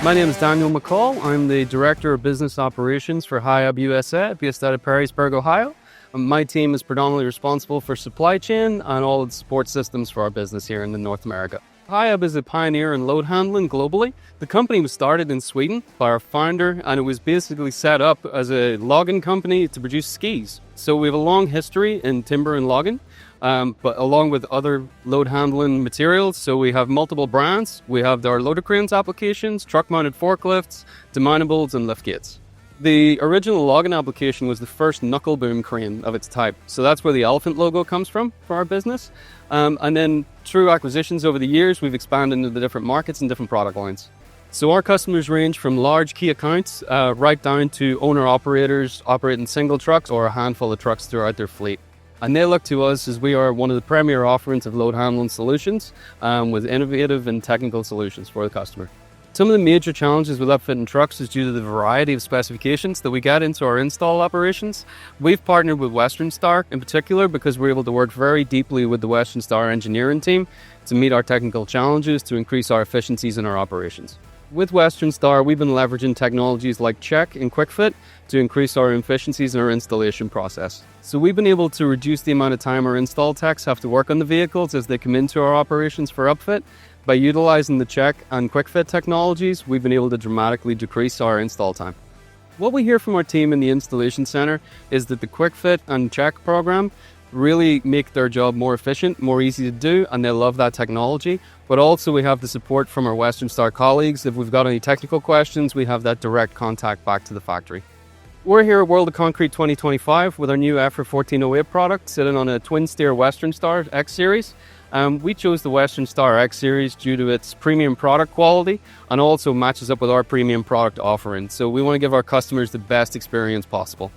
My name is Daniel McCall. I'm the Director of Business Operations for Hiab USA, based out of Perrysburg, Ohio. My team is predominantly responsible for supply chain and all of the support systems for our business here in North America. Hiab is a pioneer in load handling globally. The company was started in Sweden by our founder, and it was basically set up as a logging company to produce skis. So we have a long history in timber and logging, but along with other load handling materials. So we have multiple brands. We have our loader cranes applications, truck mounted forklifts, demountables, and lift gates. The original logging application was the first knuckle boom crane of its type. So that's where the elephant logo comes from for our business. And then through acquisitions over the years, we've expanded into the different markets and different product lines. So our customers range from large key accounts right down to owner-operators operating single trucks or a handful of trucks throughout their fleet. And they look to us as we are one of the premier offerings of load handling solutions with innovative and technical solutions for the customer. Some of the major challenges with upfitting trucks is due to the variety of specifications that we get into our install operations. We've partnered with Western Star in particular because we're able to work very deeply with the Western Star engineering team to meet our technical challenges to increase our efficiencies in our operations. With Western Star, we've been leveraging technologies like CHEC and QuickFit to increase our efficiencies in our installation process. So we've been able to reduce the amount of time our install techs have to work on the vehicles as they come into our operations for upfit. By utilizing the CHEC and QuickFit technologies, we've been able to dramatically decrease our install time. What we hear from our team in the installation center is that the QuickFit and CHEC program really make their job more efficient, more easy to do, and they love that technology. But also we have the support from our Western Star colleagues. If we've got any technical questions, we have that direct contact back to the factory. We're here at World of Concrete 2025 with our new FR 1408 product sitting on a twin steer Western Star X Series. We chose the Western Star X Series due to its premium product quality and also matches up with our premium product offering. So we want to give our customers the best experience possible.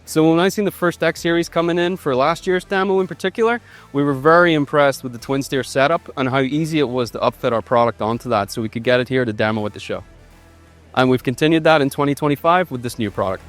So when I seen the first X Series coming in for last year's demo in particular, we were very impressed with the twin steer setup and how easy it was to upfit our product onto that so we could get it here to demo at the show. And we've continued that in 2025 with this new product.